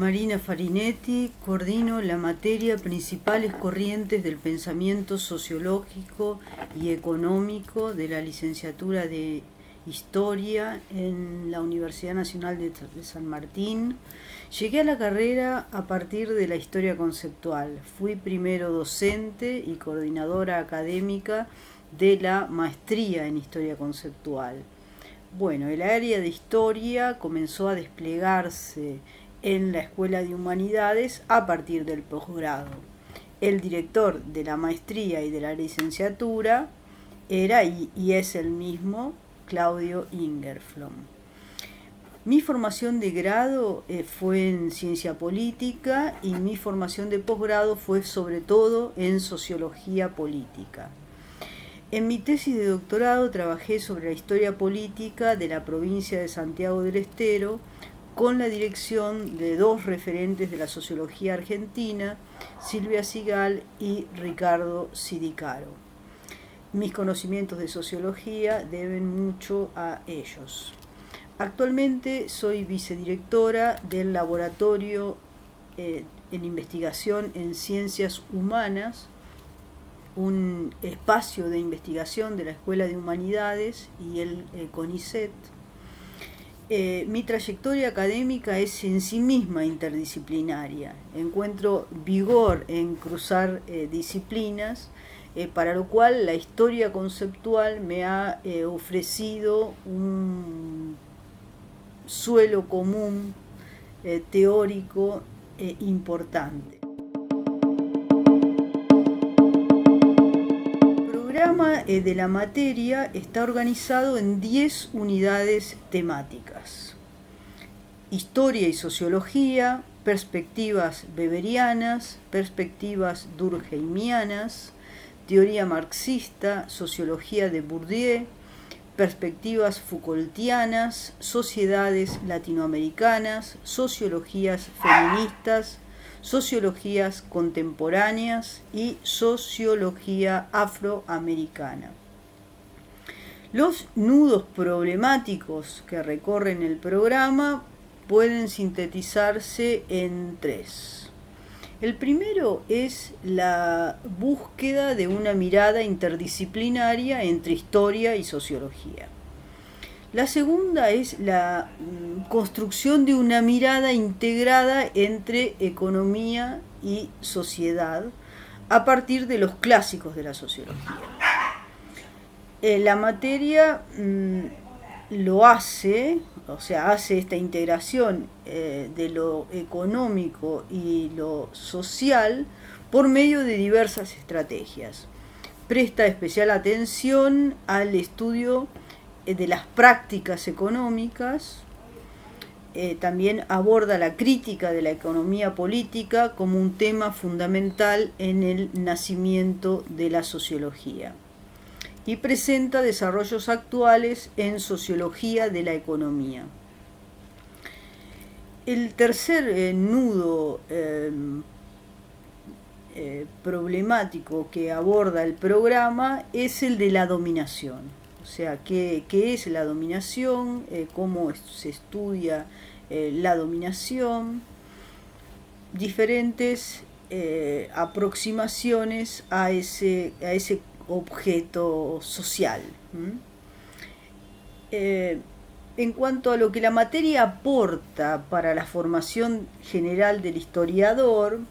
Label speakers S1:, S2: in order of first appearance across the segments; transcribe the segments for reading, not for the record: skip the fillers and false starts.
S1: Marina Farinetti, coordino la materia Principales corrientes del pensamiento sociológico y económico de la licenciatura de Historia en la Universidad Nacional de San Martín. Llegué a la carrera a partir de la historia conceptual. Fui primero docente y coordinadora académica de la maestría en historia conceptual. Bueno, el área de historia comenzó a desplegarse en la Escuela de Humanidades a partir del posgrado. El director de la maestría y de la licenciatura era y es el mismo Claudio Ingerflom. Mi formación de grado fue en ciencia política y mi formación de posgrado fue sobre todo en sociología política. En mi tesis de doctorado trabajé sobre la historia política de la provincia de Santiago del Estero con la dirección de dos referentes de la sociología argentina, Silvia Sigal y Ricardo Sidicaro. Mis conocimientos de sociología deben mucho a ellos. Actualmente soy vicedirectora del Laboratorio en Investigación en Ciencias Humanas, un espacio de investigación de la Escuela de Humanidades y el CONICET. Mi trayectoria académica es en sí misma interdisciplinaria. Encuentro vigor en cruzar disciplinas, para lo cual la historia conceptual me ha ofrecido un suelo común teórico importante. El programa de la materia está organizado en 10 unidades temáticas: historia y sociología, perspectivas weberianas, perspectivas durkheimianas, teoría marxista, sociología de Bourdieu, perspectivas Foucaultianas, sociedades latinoamericanas, sociologías feministas, sociologías contemporáneas y sociología afroamericana. Los nudos problemáticos que recorren el programa pueden sintetizarse en 3. El primero es la búsqueda de una mirada interdisciplinaria entre historia y sociología. La segunda es la construcción de una mirada integrada entre economía y sociedad a partir de los clásicos de la sociología. La materia lo hace, o sea, hace esta integración de lo económico y lo social por medio de diversas estrategias. Presta especial atención al estudio de las prácticas económicas, también aborda la crítica de la economía política como un tema fundamental en el nacimiento de la sociología, y presenta desarrollos actuales en sociología de la economía. El tercer nudo problemático que aborda el programa es el de la dominación. O sea, ¿qué es la dominación? ¿Cómo se estudia la dominación? Diferentes aproximaciones a ese objeto social. En cuanto a lo que la materia aporta para la formación general del historiador,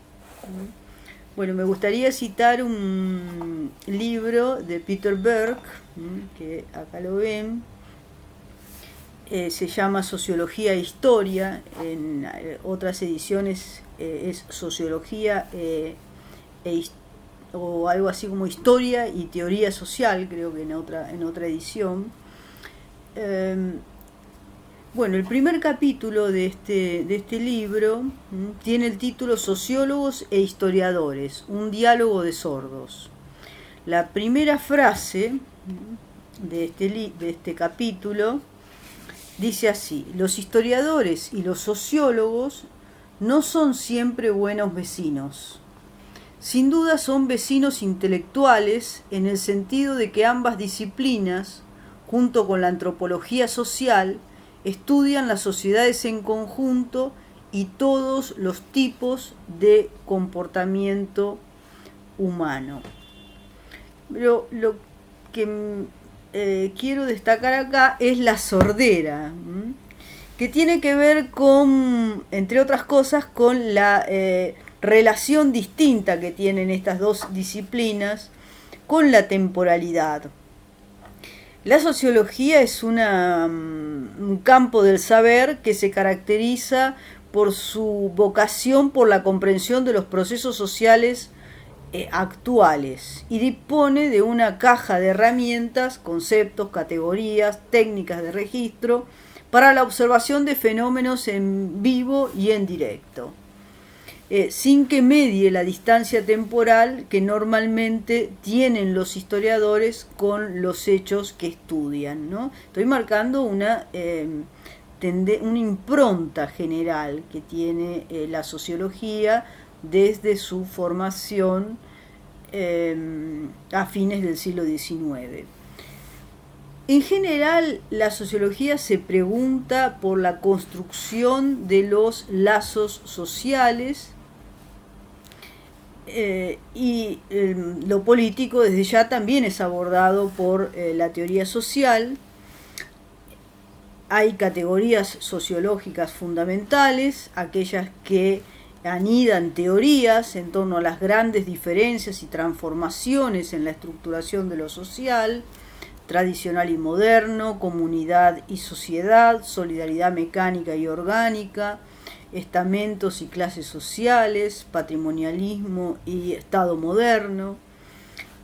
S1: bueno, me gustaría citar un libro de Peter Berg, que acá lo ven, se llama Sociología e Historia, en otras ediciones es Sociología o algo así como Historia y Teoría Social, creo que en otra edición. Bueno, el primer capítulo de este libro tiene el título Sociólogos e Historiadores, un diálogo de sordos. La primera frase de este capítulo dice así: los historiadores y los sociólogos no son siempre buenos vecinos. Sin duda son vecinos intelectuales en el sentido de que ambas disciplinas, junto con la antropología social, estudian las sociedades en conjunto y todos los tipos de comportamiento humano. Pero lo que quiero destacar acá es la sordera, que tiene que ver con, entre otras cosas, con la relación distinta que tienen estas dos disciplinas con la temporalidad. La sociología es un campo del saber que se caracteriza por su vocación por la comprensión de los procesos sociales actuales y dispone de una caja de herramientas, conceptos, categorías, técnicas de registro para la observación de fenómenos en vivo y en directo, sin que medie la distancia temporal que normalmente tienen los historiadores con los hechos que estudian, ¿no? Estoy marcando una impronta general que tiene la sociología desde su formación a fines del siglo XIX. En general, la sociología se pregunta por la construcción de los lazos sociales y lo político desde ya también es abordado por la teoría social. Hay categorías sociológicas fundamentales, aquellas que anidan teorías en torno a las grandes diferencias y transformaciones en la estructuración de lo social, tradicional y moderno, comunidad y sociedad, solidaridad mecánica y orgánica, estamentos y clases sociales, patrimonialismo y Estado moderno.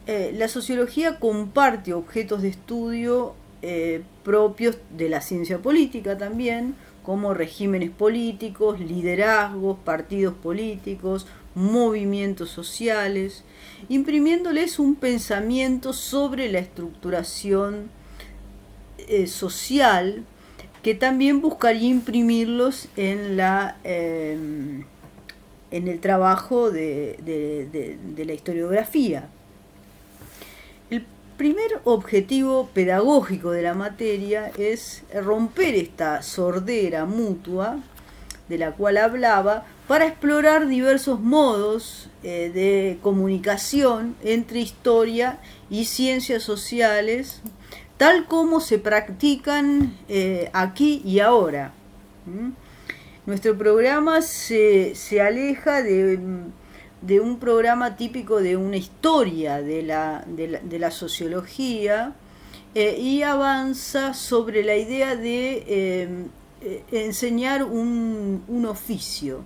S1: La sociología comparte objetos de estudio propios de la ciencia política también, como regímenes políticos, liderazgos, partidos políticos, movimientos sociales, imprimiéndoles un pensamiento sobre la estructuración social que también buscaría imprimirlos en el trabajo de la historiografía. El primer objetivo pedagógico de la materia es romper esta sordera mutua de la cual hablaba, para explorar diversos modos de comunicación entre historia y ciencias sociales, tal como se practican aquí y ahora. Nuestro programa se aleja de un programa típico de una historia de la sociología y avanza sobre la idea de enseñar un oficio.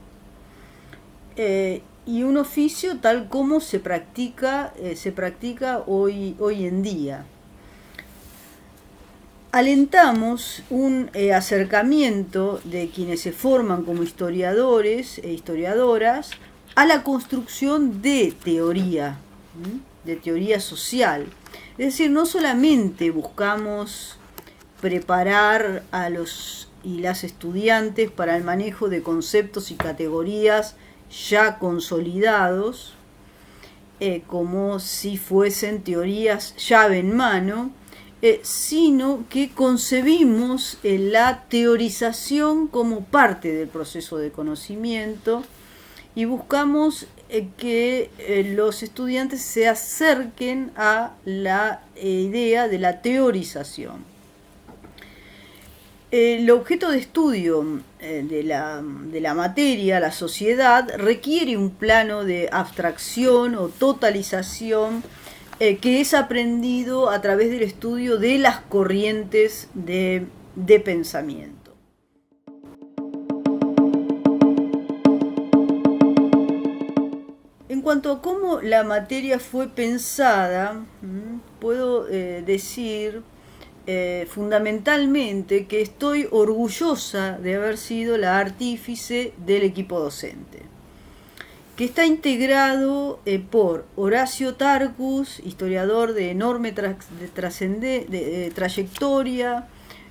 S1: Y un oficio tal como se practica hoy en día. Alentamos un acercamiento de quienes se forman como historiadores e historiadoras a la construcción de teoría social. Es decir, no solamente buscamos preparar a los y las estudiantes para el manejo de conceptos y categorías ya consolidados, como si fuesen teorías llave en mano, sino que concebimos la teorización como parte del proceso de conocimiento y buscamos que los estudiantes se acerquen a la idea de la teorización. El objeto de estudio de la materia, la sociedad, requiere un plano de abstracción o totalización que es aprendido a través del estudio de las corrientes de pensamiento. En cuanto a cómo la materia fue pensada, puedo decir fundamentalmente que estoy orgullosa de haber sido la artífice del equipo docente, que está integrado por Horacio Tarcus, historiador de enorme trayectoria,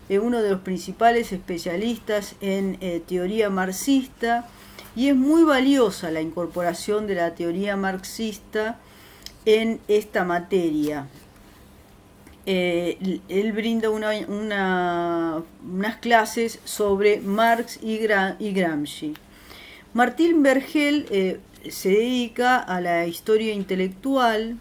S1: uno de los principales especialistas en teoría marxista, y es muy valiosa la incorporación de la teoría marxista en esta materia. Él brinda unas clases sobre Marx y Gramsci. Martín Vergel se dedica a la historia intelectual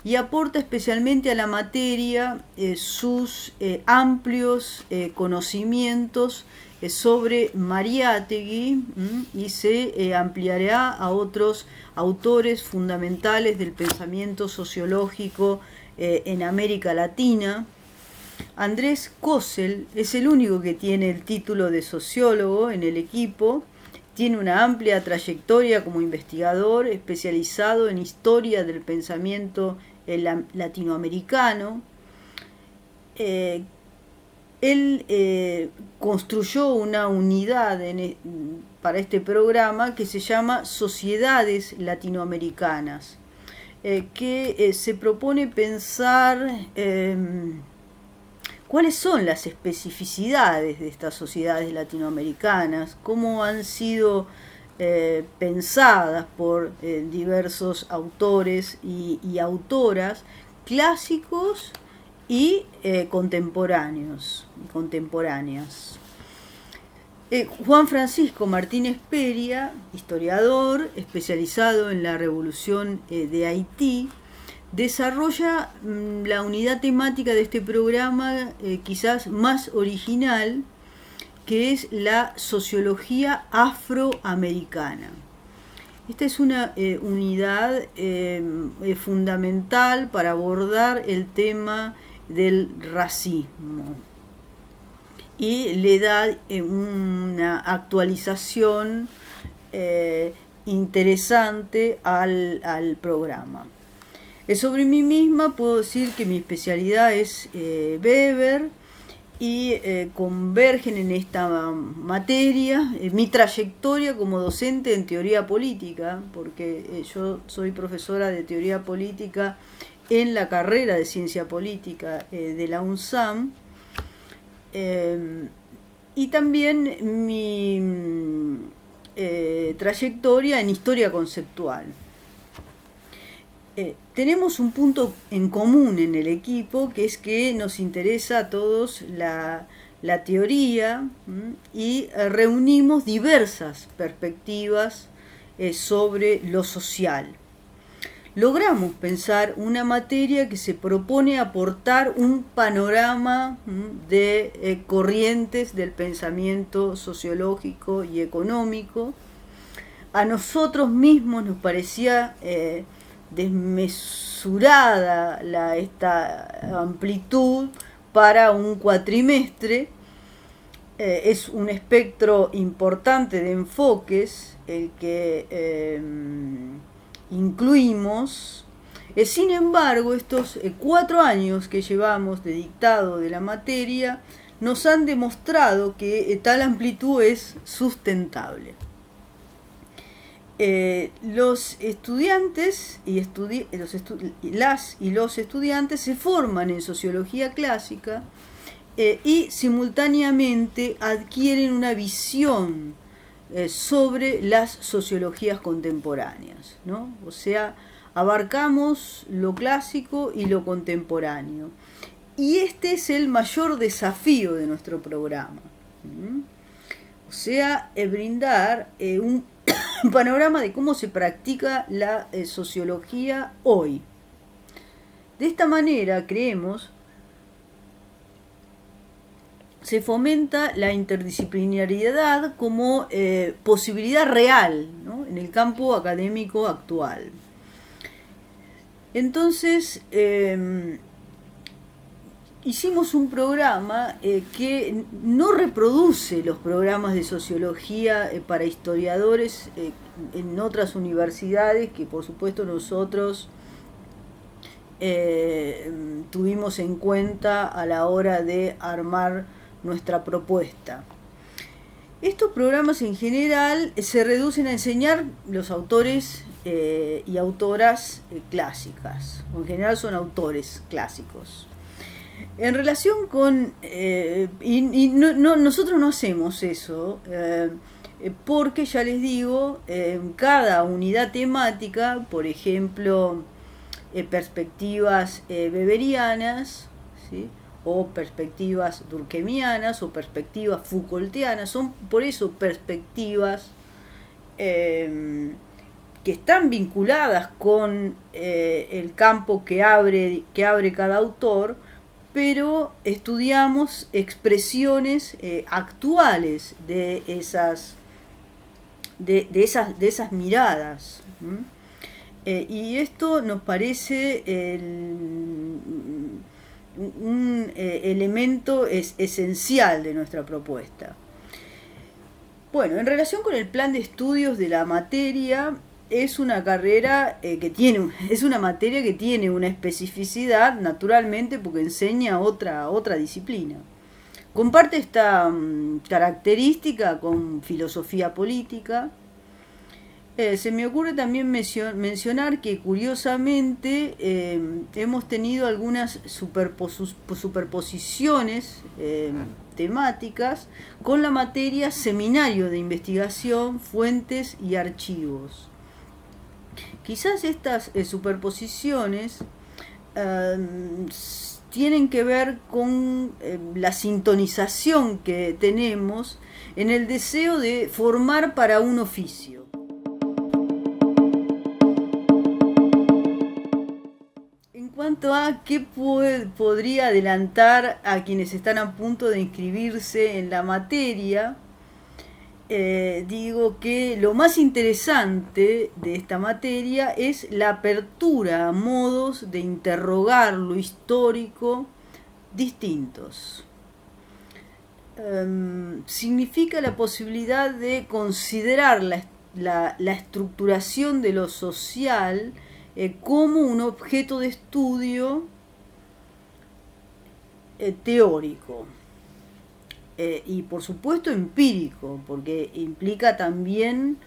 S1: y aporta especialmente a la materia sus amplios conocimientos sobre Mariátegui, y se ampliará a otros autores fundamentales del pensamiento sociológico en América Latina. Andrés Kossel es el único que tiene el título de sociólogo en el equipo. Tiene una amplia trayectoria como investigador especializado en historia del pensamiento latinoamericano. Él construyó una unidad para este programa que se llama Sociedades Latinoamericanas, que se propone pensar cuáles son las especificidades de estas sociedades latinoamericanas, cómo han sido pensadas por diversos autores y autoras clásicos y contemporáneas. Juan Francisco Martínez Peria, historiador especializado en la Revolución de Haití, desarrolla la unidad temática de este programa quizás más original, que es la sociología afroamericana. Esta es una unidad fundamental para abordar el tema del racismo y le da una actualización interesante al programa. Sobre mí misma puedo decir que mi especialidad es Weber y convergen en esta materia mi trayectoria como docente en teoría política, porque yo soy profesora de teoría política en la carrera de ciencia política de la UNSAM, y también mi trayectoria en historia conceptual. Tenemos un punto en común en el equipo, que es que nos interesa a todos la teoría, y reunimos diversas perspectivas sobre lo social. Logramos pensar una materia que se propone aportar un panorama de corrientes del pensamiento sociológico y económico. A nosotros mismos nos parecía desmesurada esta amplitud para un cuatrimestre. Es un espectro importante de enfoques el que incluimos. Sin embargo, estos 4 años que llevamos de dictado de la materia nos han demostrado que tal amplitud es sustentable. Los estudiantes las y los estudiantes se forman en sociología clásica y simultáneamente adquieren una visión sobre las sociologías contemporáneas, ¿no? O sea, abarcamos lo clásico y lo contemporáneo. Y este es el mayor desafío de nuestro programa. O sea, brindar un panorama de cómo se practica la sociología hoy. De esta manera, creemos, se fomenta la interdisciplinariedad como posibilidad real, ¿no?, en el campo académico actual. Entonces, hicimos un programa que no reproduce los programas de sociología para historiadores en otras universidades, que por supuesto nosotros tuvimos en cuenta a la hora de armar nuestra propuesta. Estos programas en general se reducen a enseñar los autores y autoras clásicas. En general son autores clásicos. En relación con... nosotros no hacemos eso, porque ya les digo, cada unidad temática, por ejemplo, perspectivas weberianas, ¿sí?, o perspectivas durkheimianas o perspectivas Foucaultianas, son por eso perspectivas que están vinculadas con el campo que abre cada autor, pero estudiamos expresiones actuales de esas miradas. Y esto nos parece un elemento esencial de nuestra propuesta. Bueno, en relación con el plan de estudios de la materia, es una carrera es una materia que tiene una especificidad, naturalmente, porque enseña otra disciplina. Comparte esta característica con filosofía política. Se me ocurre también mencionar que, curiosamente, hemos tenido algunas superposiciones temáticas con la materia seminario de investigación, fuentes y archivos. Quizás estas superposiciones tienen que ver con la sintonización que tenemos en el deseo de formar para un oficio. En cuanto a qué podría adelantar a quienes están a punto de inscribirse en la materia, digo que lo más interesante de esta materia es la apertura a modos de interrogar lo histórico distintos. Significa la posibilidad de considerar la estructuración de lo social como un objeto de estudio teórico. Y por supuesto empírico, porque implica también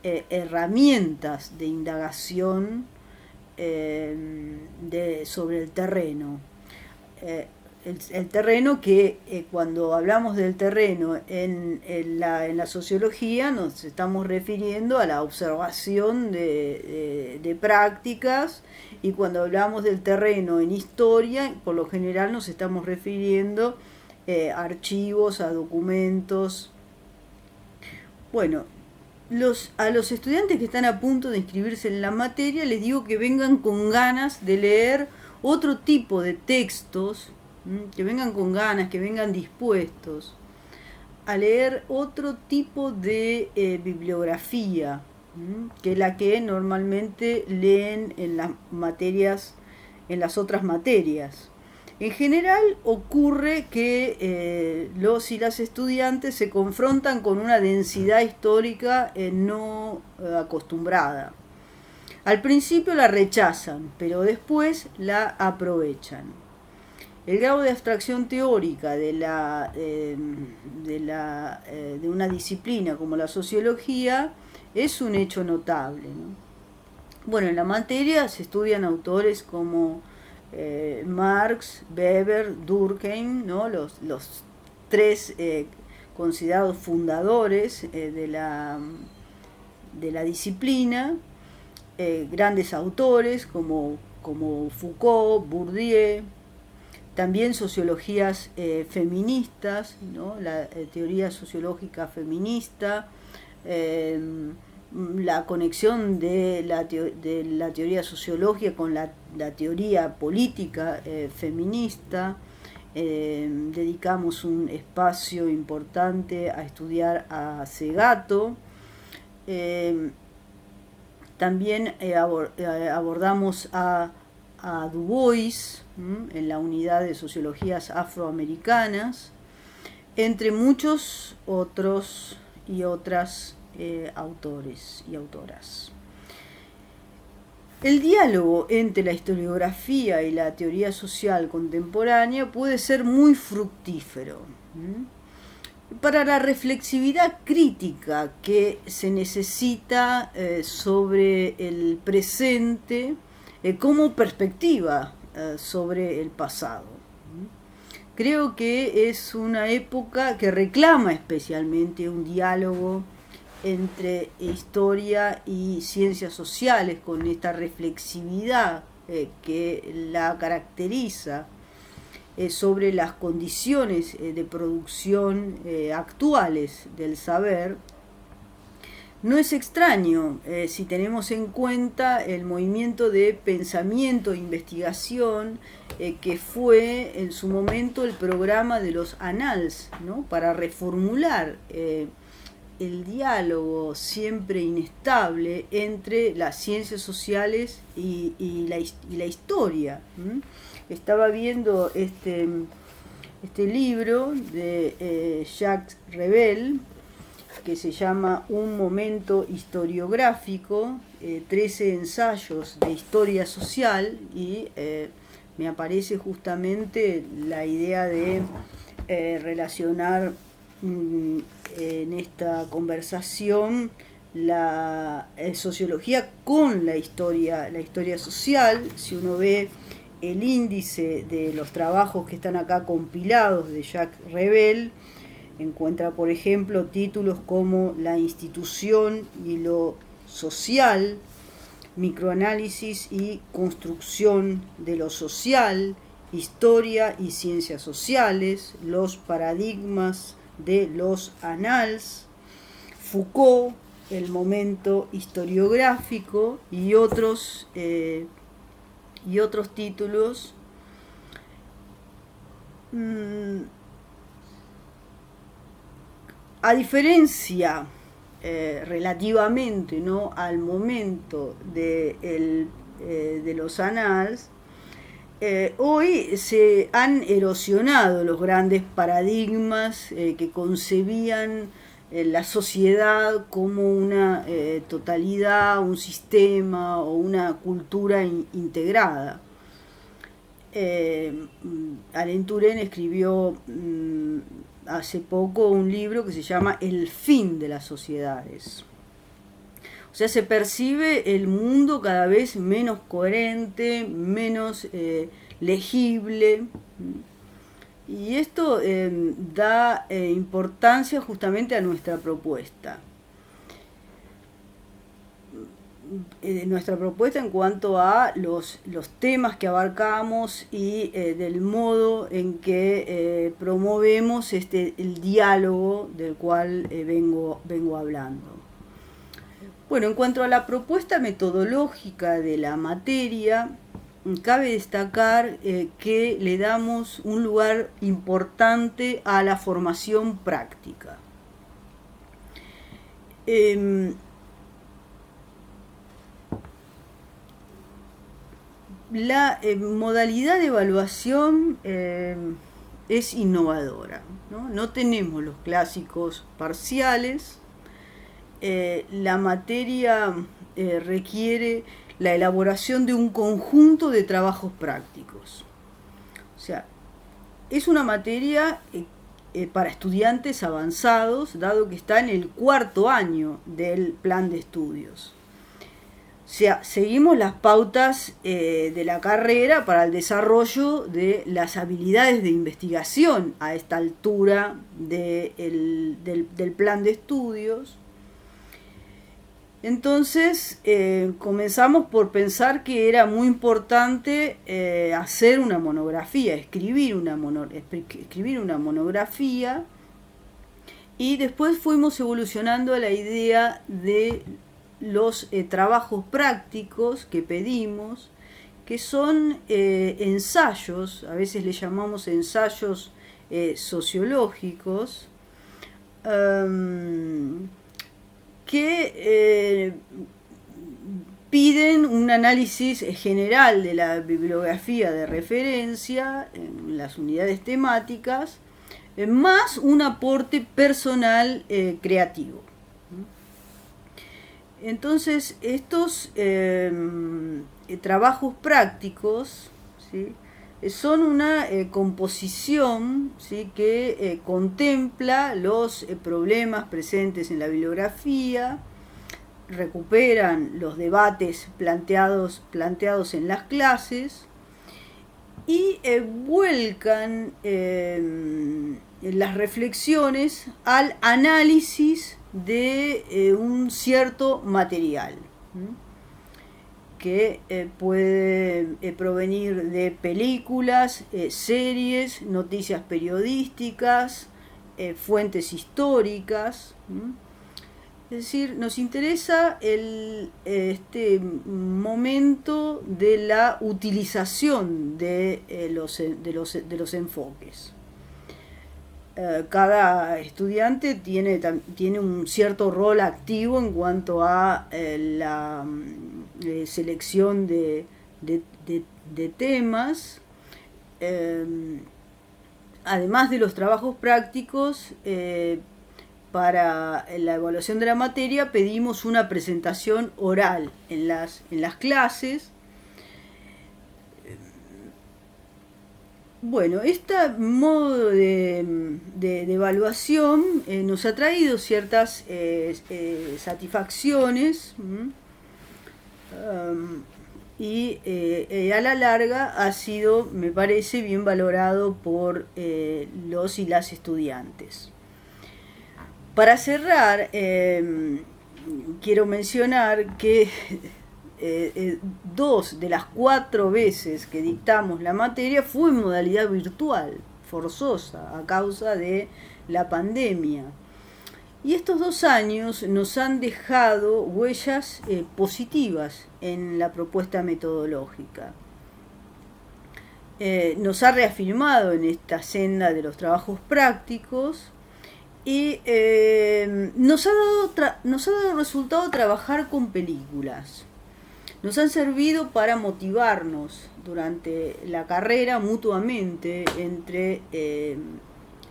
S1: herramientas de indagación sobre el terreno. El terreno que cuando hablamos del terreno en la sociología nos estamos refiriendo a la observación de prácticas, y cuando hablamos del terreno en historia, por lo general nos estamos refiriendo archivos, a documentos. Bueno, a los estudiantes que están a punto de inscribirse en la materia les digo que vengan con ganas de leer otro tipo de textos, que vengan con ganas, que vengan dispuestos a leer otro tipo de bibliografía que la que normalmente leen en las materias, en las otras materias. En general ocurre que los y las estudiantes se confrontan con una densidad histórica no acostumbrada. Al principio la rechazan, pero después la aprovechan. El grado de abstracción teórica de una disciplina como la sociología es un hecho notable, ¿no? Bueno, en la materia se estudian autores como Marx, Weber, Durkheim, ¿no? Los tres considerados fundadores de la disciplina, grandes autores como Foucault, Bourdieu, también sociologías feministas, ¿no? La teoría sociológica feminista, la conexión de la teoría sociológica con la teoría política feminista. Dedicamos un espacio importante a estudiar a Segato. También abordamos a Du Bois en la unidad de sociologías afroamericanas, entre muchos otros y otras autores y autoras. El diálogo entre la historiografía y la teoría social contemporánea puede ser muy fructífero para la reflexividad crítica que se necesita sobre el presente como perspectiva sobre el pasado. Creo que es una época que reclama especialmente un diálogo entre historia y ciencias sociales, con esta reflexividad que la caracteriza sobre las condiciones de producción actuales del saber, No es extraño si tenemos en cuenta el movimiento de pensamiento e investigación que fue en su momento el programa de los Annals, ¿no? Para reformular el diálogo siempre inestable entre las ciencias sociales y la historia. Estaba viendo este libro de Jacques Revel, que se llama Un momento historiográfico, 13 ensayos de historia social, y me aparece justamente la idea de relacionar en esta conversación la sociología con la historia social. Si uno ve el índice de los trabajos que están acá compilados de Jacques Revel, encuentra, por ejemplo, títulos como La institución y lo social, microanálisis y construcción de lo social, historia y ciencias sociales, los paradigmas de los Annals, Foucault, el momento historiográfico y otros títulos. A diferencia, relativamente, ¿no?, al momento de los Annals, hoy se han erosionado los grandes paradigmas que concebían la sociedad como una totalidad, un sistema o una cultura integrada. Alain Touraine escribió hace poco un libro que se llama El fin de las sociedades. O sea, se percibe el mundo cada vez menos coherente, menos legible. Y esto da importancia justamente a nuestra propuesta. Nuestra propuesta en cuanto a los temas que abarcamos y del modo en que promovemos el diálogo del cual vengo hablando. Bueno, en cuanto a la propuesta metodológica de la materia, cabe destacar que le damos un lugar importante a la formación práctica. La modalidad de evaluación es innovadora, ¿no? No tenemos los clásicos parciales. La materia requiere la elaboración de un conjunto de trabajos prácticos. O sea, es una materia para estudiantes avanzados, dado que está en el 4.º año del plan de estudios. O sea, seguimos las pautas de la carrera para el desarrollo de las habilidades de investigación a esta altura del plan de estudios. Entonces comenzamos por pensar que era muy importante hacer una monografía, escribir una monografía, y después fuimos evolucionando a la idea de los trabajos prácticos que pedimos, que son ensayos, a veces le llamamos ensayos sociológicos, que piden un análisis general de la bibliografía de referencia en las unidades temáticas, más un aporte personal creativo. Entonces, estos trabajos prácticos, ¿sí?, son una composición, ¿sí?, que contempla los problemas presentes en la bibliografía, recuperan los debates planteados en las clases y vuelcan las reflexiones al análisis de un cierto material que puede provenir de películas, series, noticias periodísticas, fuentes históricas. Es decir, nos interesa este momento de la utilización de los enfoques. Cada estudiante tiene un cierto rol activo en cuanto a la selección de temas. Además de los trabajos prácticos, para la evaluación de la materia pedimos una presentación oral en las clases. Bueno, este modo de evaluación nos ha traído ciertas satisfacciones, y a la larga ha sido, me parece, bien valorado por los y las estudiantes. Para cerrar, quiero mencionar que 2 de las 4 veces que dictamos la materia fue en modalidad virtual, forzosa, a causa de la pandemia. Y estos 2 años nos han dejado huellas positivas en la propuesta metodológica. Nos ha reafirmado en esta senda de los trabajos prácticos y nos ha dado resultado trabajar con películas. Nos han servido para motivarnos durante la carrera mutuamente entre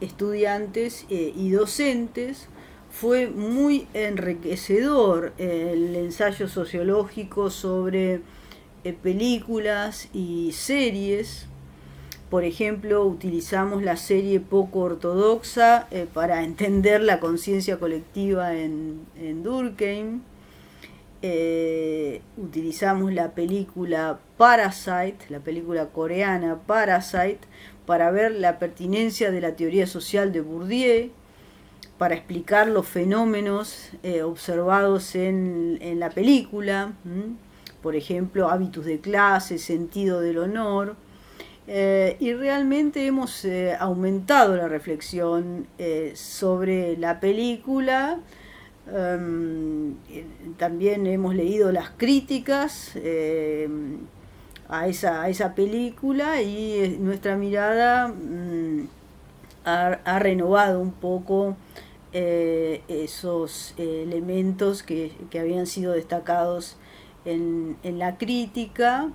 S1: estudiantes y docentes. Fue muy enriquecedor el ensayo sociológico sobre películas y series. Por ejemplo, utilizamos la serie Poco Ortodoxa para entender la conciencia colectiva en Durkheim. Utilizamos la película Parasite, la película coreana Parasite, para ver la pertinencia de la teoría social de Bourdieu, para explicar los fenómenos observados en la película, por ejemplo, hábitos de clase, sentido del honor. Y realmente hemos aumentado la reflexión sobre la película. También hemos leído las críticas a esa película, y nuestra mirada ha renovado un poco esos elementos que habían sido destacados en la crítica.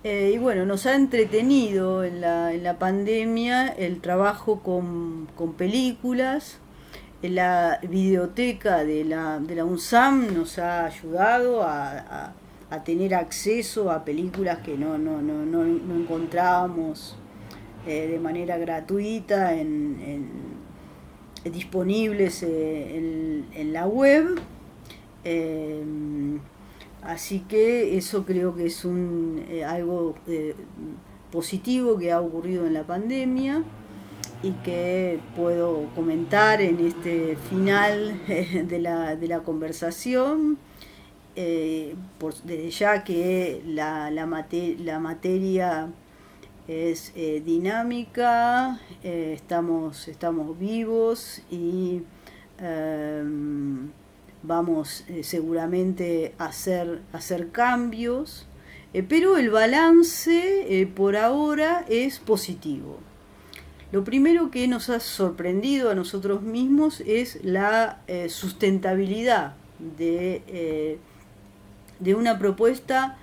S1: Y bueno, nos ha entretenido en la pandemia el trabajo con películas. La videoteca de la UNSAM nos ha ayudado a tener acceso a películas que no encontrábamos de manera gratuita disponibles en la web. Así que eso creo que es algo positivo que ha ocurrido en la pandemia y que puedo comentar en este final de la conversación. Desde ya que la materia es dinámica, estamos vivos y vamos seguramente a hacer cambios, pero el balance por ahora es positivo. Lo primero que nos ha sorprendido a nosotros mismos es la sustentabilidad de una propuesta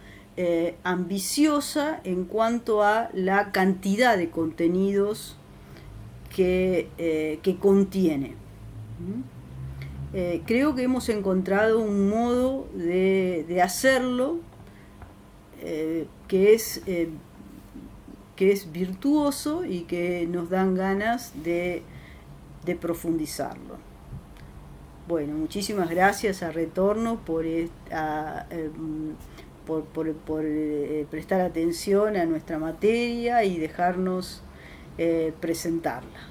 S1: ambiciosa en cuanto a la cantidad de contenidos que contiene. Creo que hemos encontrado un modo de hacerlo que es virtuoso y que nos dan ganas de profundizarlo. Bueno, muchísimas gracias a Retorno por prestar atención a nuestra materia y dejarnos presentarla.